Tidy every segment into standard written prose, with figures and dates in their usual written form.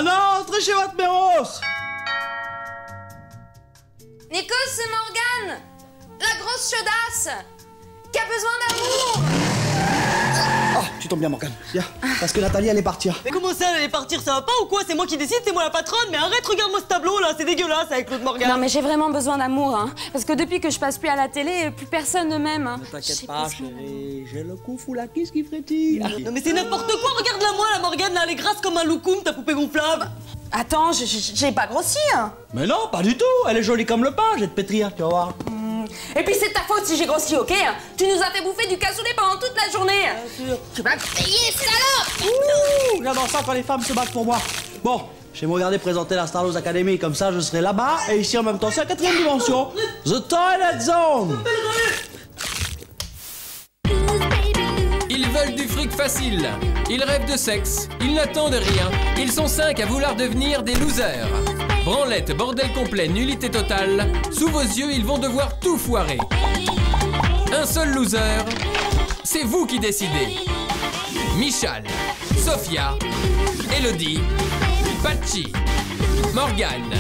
Maintenant, entrez chez votre méros. Nico, c'est Morgane, la grosse chaudasse, qui a besoin d'amour. Oh, tu tombes bien, Morgane. Viens, parce que Nathalie, elle est partie. Mais comment ça, elle allait partir, ça va pas ou quoi? C'est moi qui décide, c'est moi la patronne. Mais arrête, regarde-moi ce tableau là, c'est dégueulasse avec Claude Morgane. Non mais j'ai vraiment besoin d'amour, hein. Parce que depuis que je passe plus à la télé, plus personne ne m'aime. Hein. Ne t'inquiète pas, chérie, j'ai le coup fou la kiss qui frétille. Non mais c'est n'importe quoi, regarde-la moi la Morgane là, elle est grasse comme un loukoum, ta poupée gonflable. Attends, j'ai pas grossi, hein. Mais non, pas du tout. Elle est jolie comme le pain, je vais te pétrir, tu vas voir. Et puis c'est ta faute si j'ai grossi, ok? Tu nous as fait bouffer du cassoulet pendant toute la journée. Bien sûr. Tu vas me payer, salope. Ouh, j'adore ça quand les femmes se battent pour moi. Bon, je vais me regarder présenter la Star Wars Academy, comme ça je serai là-bas et ici en même temps. C'est la 4e dimension. The Toilet Zone. Ils veulent du fric facile. Ils rêvent de sexe. Ils n'attendent rien. Ils sont 5 à vouloir devenir des losers. Branlette, bordel complet, nullité totale. Sous vos yeux, ils vont devoir tout foirer. Un seul loser, c'est vous qui décidez. Michal, Sophia, Elodie, Patchi, Morgane.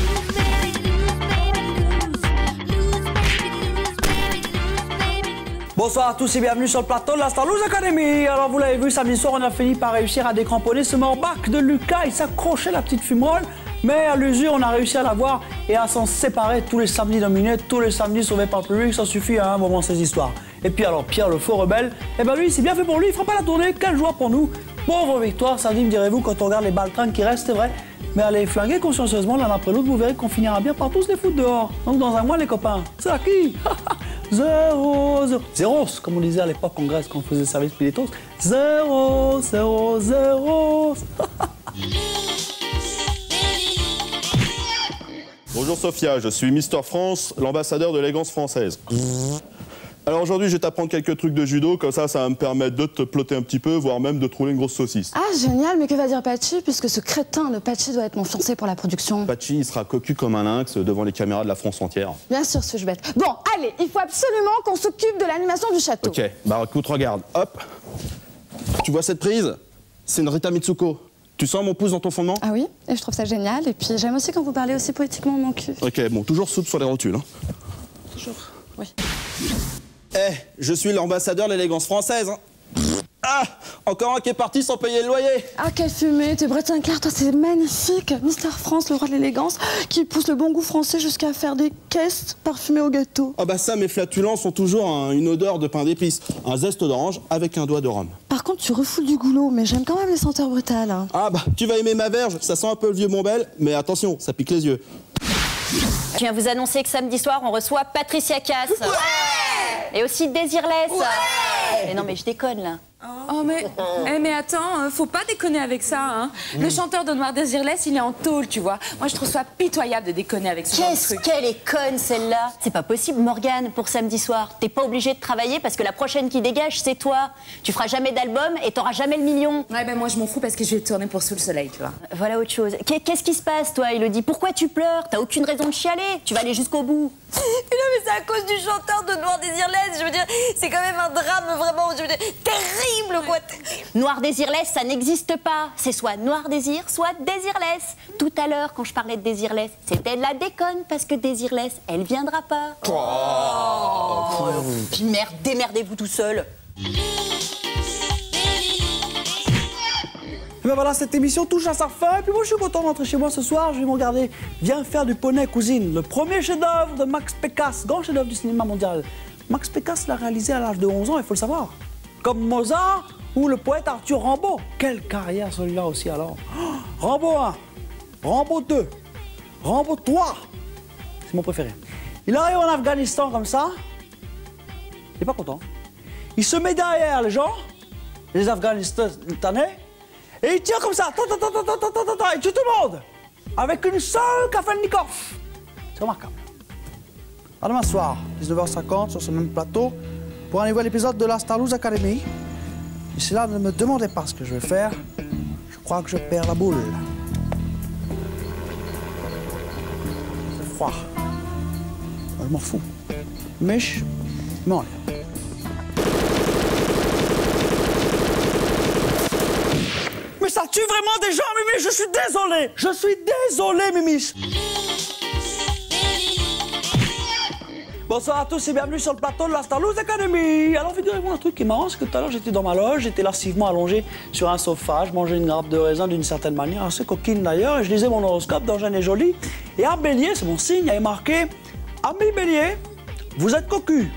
Bonsoir à tous et bienvenue sur le plateau de la Star Wars Academy. Alors vous l'avez vu, samedi soir, on a fini par réussir à décramponner ce morbac de Lucas. Il s'accrochait la petite fumerole, mais à l'usure, on a réussi à l'avoir et à s'en séparer tous les samedis dominés, tous les samedis sauvés par le public. Ça suffit à un moment ces histoires. Et puis alors Pierre le faux rebelle, eh ben lui, c'est bien fait pour lui, il fera pas la tournée. Quelle joie pour nous. Pauvre victoire, samedi, me direz-vous, quand on regarde les baltringues qui restent, c'est vrai. Mais allez flinguer consciencieusement l'un après l'autre, vous verrez qu'on finira bien par tous les foutre dehors. Donc dans un mois, les copains, c'est à qui? Zéro, zéro. Zéros, comme on disait à l'époque en Grèce quand on faisait service Pilétos. Zéro, zéro, zéro. Bonjour Sophia, je suis Mister France, l'ambassadeur de l'élégance française. Alors aujourd'hui, je vais t'apprendre quelques trucs de judo, comme ça va me permettre de te plotter un petit peu, voire même de trouver une grosse saucisse. Ah, génial, mais que va dire Patchi, puisque ce crétin de Patchi doit être mon fiancé pour la production. Patchi, il sera cocu comme un lynx devant les caméras de la France entière. Bien sûr, suis-je bête. Bon, allez, il faut absolument qu'on s'occupe de l'animation du château. Ok, bah écoute, regarde, hop. Tu vois cette prise? C'est une Rita Mitsuko. Tu sens mon pouce dans ton fondement? Ah oui, et je trouve ça génial, et puis j'aime aussi quand vous parlez aussi poétiquement de mon cul. Ok, bon, toujours souple sur les rotules. Hein. Toujours, oui. Eh, je suis l'ambassadeur de l'élégance française. Hein. Ah, encore un qui est parti sans payer le loyer. Ah, quelle fumée, tes bretons clairs, toi c'est magnifique. Mister France, le roi de l'élégance, qui pousse le bon goût français jusqu'à faire des caisses parfumées au gâteau. Ah bah ça, mes flatulences ont toujours une odeur de pain d'épices. Un zeste d'orange avec un doigt de rhum. Par contre, tu refoules du goulot, mais j'aime quand même les senteurs brutales. Hein. Ah bah, tu vas aimer ma verge, ça sent un peu le vieux Montbel, mais attention, ça pique les yeux. Je viens vous annoncer que samedi soir, on reçoit Patricia Cass. Ouais. Et aussi Désirless. Ouais. Et non, mais je déconne, là. Oh mais attends, faut pas déconner avec ça, hein. Le chanteur de Noir Désirless, il est en tôle, tu vois. Moi, je trouve ça pitoyable de déconner avec ce genre de Qu'est-ce truc. qu'elle est conne, celle-là. C'est pas possible, Morgane, pour samedi soir. T'es pas obligée de travailler parce que la prochaine qui dégage, c'est toi. Tu feras jamais d'album et t'auras jamais le million. Ouais, ben moi, je m'en fous parce que je vais tourner pour Sous le Soleil, tu vois. Voilà autre chose. Qu'est-ce qui se passe, toi, Elodie? Pourquoi tu pleures? T'as aucune raison de chialer. Tu vas aller jusqu'au bout. Non, mais c'est à cause du chanteur de Noir Désirless. Je veux dire, c'est quand même un drame vraiment, je veux dire, terrible, quoi. Noir Désirless, ça n'existe pas. C'est soit Noir Désir, soit Désirless. Tout à l'heure, quand je parlais de Désirless, c'était de la déconne parce que Désirless, elle viendra pas. Puis merde, démerdez-vous tout seul. Et ben voilà, cette émission touche à sa fin. Et puis moi, je suis content d'entrer chez moi ce soir. Je vais me regarder Viens faire du poney, cousine. Le premier chef-d'œuvre de Max Pécasse, grand chef-d'œuvre du cinéma mondial. Max Pécasse l'a réalisé à l'âge de 11 ans, il faut le savoir. Comme Mozart ou le poète Arthur Rimbaud. Quelle carrière celui-là aussi alors. Oh, Rimbaud 1, Rimbaud 2, Rimbaud 3. C'est mon préféré. Il arrive en Afghanistan comme ça. Il n'est pas content. Il se met derrière les gens, les Afghanistanais, et il tire comme ça. Il tue tout le monde. Avec une seule Kafelnikov. C'est remarquable. À demain soir, 19h50, sur ce même plateau, pour un nouvel épisode de la Star Wars Academy. D'ici là, ne me demandez pas ce que je vais faire. Je crois que je perds la boule. C'est froid. Je m'en fous. Mais je m'enlève. Mais ça Ça tue vraiment des gens, Mimi, je suis désolé. Je suis désolé, Mimi. Bonsoir à tous et bienvenue sur le plateau de la Star News Academy. Alors figurez-vous un truc qui est marrant, c'est que tout à l'heure j'étais dans ma loge, j'étais lascivement allongé sur un sofa, je mangeais une grappe de raisin d'une certaine manière, assez coquine d'ailleurs, et je lisais mon horoscope dans Jeune et Jolie. Et à Bélier, c'est mon signe, il y avait marqué « Ami Bélier, vous êtes cocu ».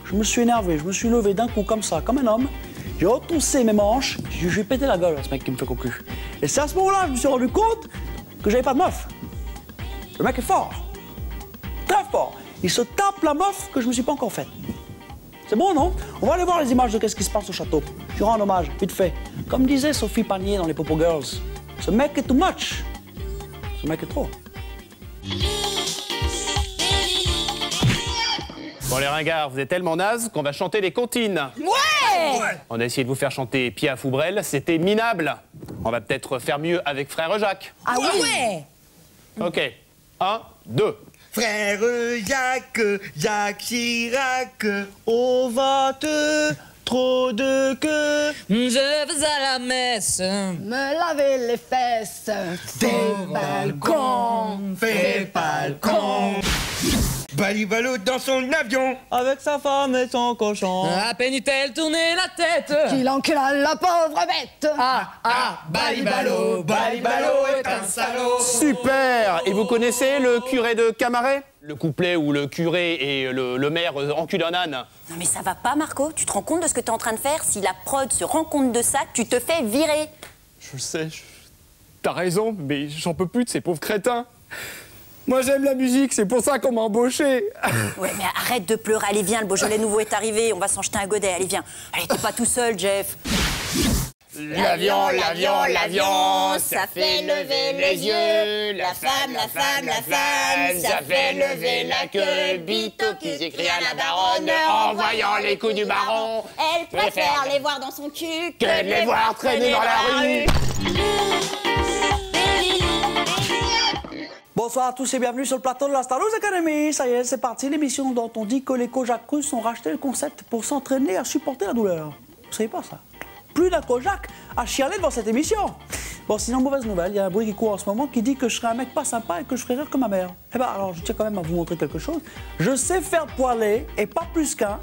Je me suis énervé, je me suis levé d'un coup comme ça, comme un homme, j'ai retroussé mes manches, je lui ai pété la gueule à ce mec qui me fait cocu. Et c'est à ce moment-là que je me suis rendu compte que j'avais pas de meuf. Le mec est fort, très fort. Il se tape la meuf que je me suis pas encore faite. C'est bon, non? On va aller voir les images de qu'est-ce qui se passe au château. Je rends hommage, vite fait. Comme disait Sophie Panier dans les Popo Girls, ce mec est too much. Ce mec est trop. Bon les ringards, vous êtes tellement nazes qu'on va chanter les comptines. Ouais! On a essayé de vous faire chanter Piaf ou Brel, c'était minable. On va peut-être faire mieux avec Frère Jacques. Ah ouais! Ok, 1, 2. Frère Jacques, Jacques Chirac, au vote, trop de queue. Je vais à la messe, Me laver les fesses. Fais pas le con. Balibalo dans son avion. Avec sa femme et son cochon. à peine eut-elle tourné la tête. Qu'il encula la pauvre bête. Balibalo, Balibalo est un salaud. Super. Et vous connaissez le curé de Camaret? Le couplet où le curé et le maire enculent un âne. Non mais ça va pas, Marco? Tu te rends compte de ce que t'es en train de faire? Si la prod se rend compte de ça, tu te fais virer. Je sais, t'as raison, mais j'en peux plus de ces pauvres crétins. Moi j'aime la musique, c'est pour ça qu'on m'a embauché. Ouais, mais arrête de pleurer. Allez, viens, le Beaujolais nouveau est arrivé. On va s'en jeter un godet. Allez, viens. Allez, t'es pas tout seul, Jeff. L'avion, l'avion, l'avion, ça fait lever les yeux. La femme, la femme, la femme, ça fait lever la queue. Bito qui s'écrie à la baronne en voyant les coups du baron. Elle préfère les voir dans son cul Que de les voir traîner dans la rue. Bonsoir à tous et bienvenue sur le plateau de la Star News Academy. Ça y est, c'est parti, l'émission dont on dit que les Kojak russes ont racheté le concept pour s'entraîner à supporter la douleur. Vous savez pas ça? Plus d'un Kojak à chialer devant cette émission. Bon, sinon, mauvaise nouvelle, il y a un bruit qui court en ce moment qui dit que je serais un mec pas sympa et que je ferais rire comme ma mère. Eh ben alors, je tiens quand même à vous montrer quelque chose. Je sais faire poiler, et pas plus qu'un.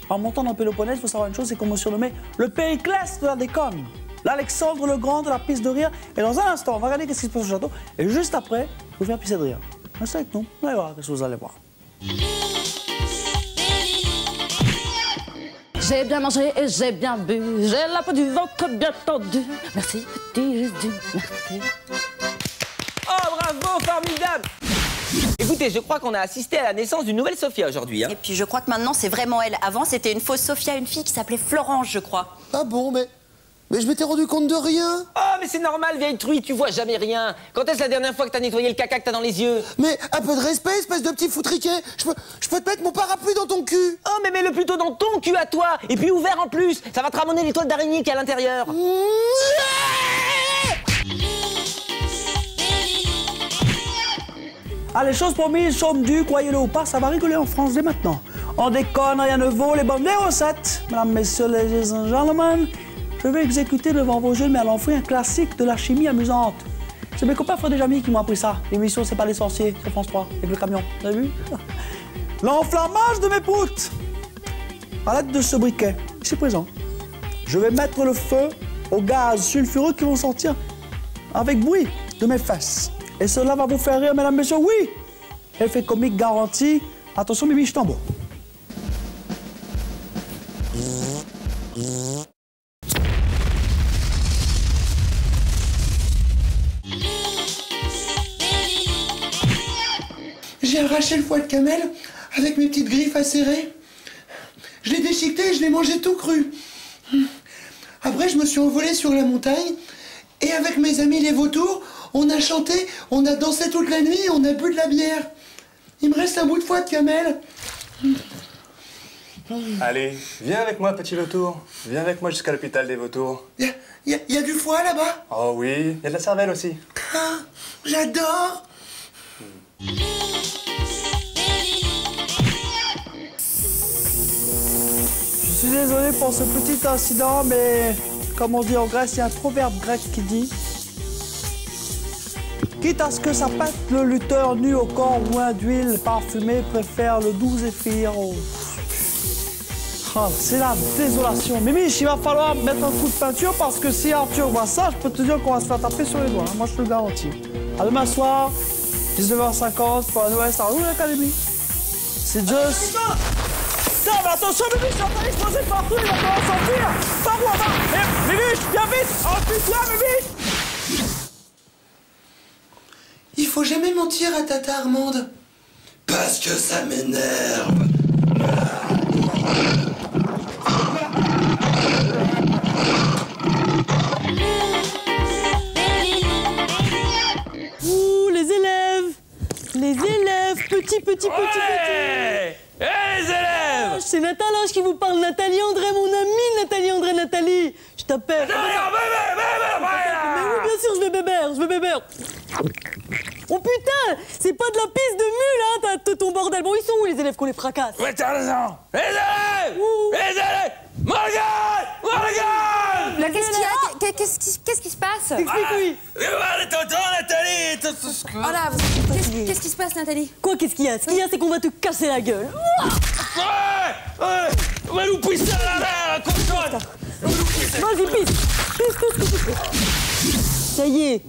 En montant dans le Péloponnèse, il faut savoir une chose, c'est qu'on me surnommait le Périclès de la déconne. L'Alexandre le Grand de la piste de rire. Et dans un instant, on va regarder qu'est-ce qui se passe au château. Et juste après, je vous faire pisser de rire. Restez avec nous, vous allez voir qu'est-ce que vous allez voir. J'ai bien mangé et j'ai bien bu. J'ai la peau du ventre bien tendue. Merci, petit Jésus, merci. Oh bravo, formidable. Écoutez, je crois qu'on a assisté à la naissance d'une nouvelle Sophia aujourd'hui. Et puis je crois que maintenant c'est vraiment elle. Avant c'était une fausse Sophia, une fille qui s'appelait Florence, je crois. Ah bon, mais je m'étais rendu compte de rien. Oh, mais c'est normal, vieille truie, tu vois jamais rien. Quand est-ce la dernière fois que t'as nettoyé le caca que t'as dans les yeux? Mais un peu de respect, espèce de petit foutriquet. Je peux te mettre mon parapluie dans ton cul. Oh, mais mets-le plutôt dans ton cul à toi. Et puis ouvert en plus. Ça va te ramener les toiles d'araignée qu'il y a à l'intérieur. Allez, chose promise, chaume due, croyez-le ou pas, ça va rigoler en France dès maintenant. On déconne, rien ne vaut, les bonnes recettes. Mesdames, messieurs, ladies and gentlemen, je vais exécuter devant vos yeux, mais à l'enfouir, un classique de la chimie amusante. C'est mes copains Fred et Jamy qui m'ont appris ça. L'émission C'est pas les sorciers, sur France 3, avec le camion. Vous avez vu? L'enflammage de mes proutes. À l'aide de ce briquet, ici présent, je vais mettre le feu aux gaz sulfureux qui vont sortir avec bruit de mes fesses. Et cela va vous faire rire, mesdames, messieurs, oui! Effet comique garanti. Attention, Mimi, je tambour. J'ai arraché le foie de camel avec mes petites griffes acérées. Je l'ai déchiqueté et je l'ai mangé tout cru. Après, je me suis envolé sur la montagne et avec mes amis les vautours, on a chanté, on a dansé toute la nuit, on a bu de la bière. Il me reste un bout de foie de camel. Allez, viens avec moi, petit vautour. Viens avec moi jusqu'à l'hôpital des vautours. Y a du foie là-bas? Oh oui, il y a de la cervelle aussi. Ah, j'adore. Je suis désolé pour ce petit incident, mais comme on dit en Grèce, il y a un proverbe grec qui dit « Quitte à ce que ça pète, le lutteur nu au corps moins d'huile parfumée préfère le doux zéphyr au... » Oh, c'est la désolation. Mimiche, il va falloir mettre un coup de peinture parce que si Arthur voit ça, je peux te dire qu'on va se faire taper sur les doigts. Hein. Moi, je te le garantis. À demain soir, 19h50 pour la nouvelle Star Wars Academy. C'est juste... Putain, mais attention, Mimiche, il est en train d'exploser partout, il va falloir sortir. Par où on va? Mimiche, viens vite. Enfuis-toi, Mimiche. Il faut jamais mentir à Tata Armande. Parce que ça m'énerve. Ouh, les élèves. Les élèves, petit. Hey, les élèves. C'est Natalange qui vous parle, Nathalie André, mon ami, Nathalie André, Nathalie. Je t'appelle. Mais oui, bien sûr, je vais bébert. Oh putain, c'est pas de la piste de mule, hein, ton bordel. Bon, ils sont où les élèves qu'on les fracasse? Ouais, t'as raison. Les élèves. Les élèves. Morgane. Là, qu'est-ce qu'il y a? Qu'est-ce qui se passe? Explique-lui. Nathalie. Oh là, qu'est-ce qui se passe, Nathalie? Quoi, qu'est-ce qu'il y a? Ce qu'il y a, c'est qu'on va te casser la gueule. Ouais. On va nous pisser la cochonne. Vas-y, pisse. Ça y est.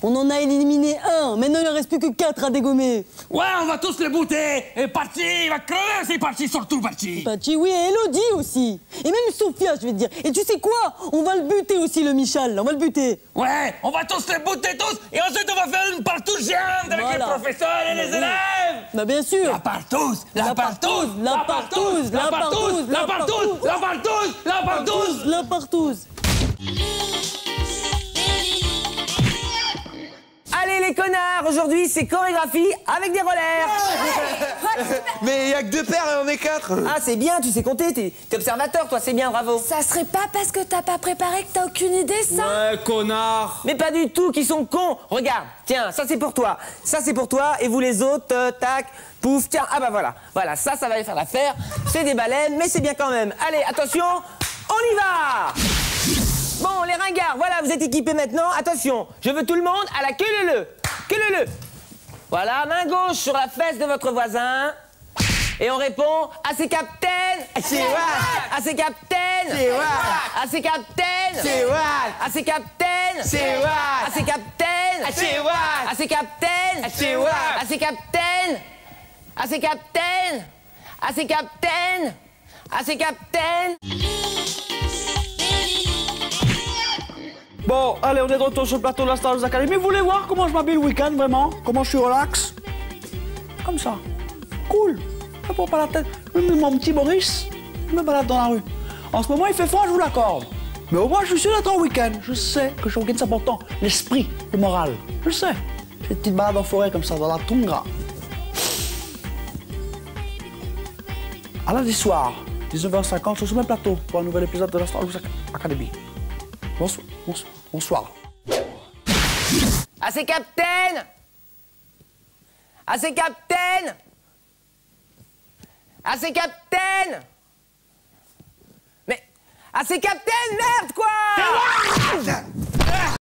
On en a éliminé un, maintenant il ne reste plus que 4 à dégommer. Ouais, on va tous les bouter. Et parti, il va crever, c'est parti, surtout parti. Parti, oui, et Elodie aussi. Et même Sophia, je vais te dire. Et tu sais quoi? On va le buter aussi, le Michel, on va le buter. Ouais, on va tous les bouter tous, et ensuite on va faire une partouche géante avec les professeurs et les élèves. Bah bien sûr. La partouche. Allez les connards, aujourd'hui c'est chorégraphie avec des rollers. Mais il y a que 2 paires et on est 4. Ah c'est bien, tu sais compter, t'es observateur toi, c'est bien, bravo. Ça serait pas parce que t'as pas préparé que t'as aucune idée, ça? Ouais, connard. Mais pas du tout, qui sont cons. Regarde, tiens, ça c'est pour toi. Ça c'est pour toi, et vous les autres, tac, pouf, tiens, ah bah voilà. Voilà, ça va aller faire l'affaire. C'est des baleines, mais c'est bien quand même. Allez, attention, on y va. Bon, les ringards, voilà, vous êtes équipés maintenant. Attention, je veux tout le monde à la queue leu-leu. Queue leu-leu. Voilà, main gauche sur la fesse de votre voisin. Et on répond à ses capitaines. C'est what? À ses capitaines. C'est what? À ses capitaines. C'est what? À ses capitaines. C'est what? À ses capitaines. C'est what? À ses capitaines. C'est what? À ses capitaines. À ses capitaines. À ses capitaines. À ses capitaines. Bon, allez, on est de retour sur le plateau de la Star Wars Academy. Vous voulez voir comment je m'habille le week-end, vraiment? Comment je suis relax? Comme ça. Cool. Je me prends pas la tête. Même mon petit Boris, je me balade dans la rue. En ce moment, il fait froid, je vous l'accorde. Mais au moins, je suis sûr d'être en week-end. Je sais que le week-end, c'est important. L'esprit, le moral. Je sais. J'ai une petite balade en forêt comme ça, dans la toundra. À lundi soir, 19h50, sur ce même plateau, pour un nouvel épisode de la Star Wars Academy. Bonsoir. À ses capitaines. À ses capitaines. À ses capitaines. Mais à ses capitaines, merde quoi.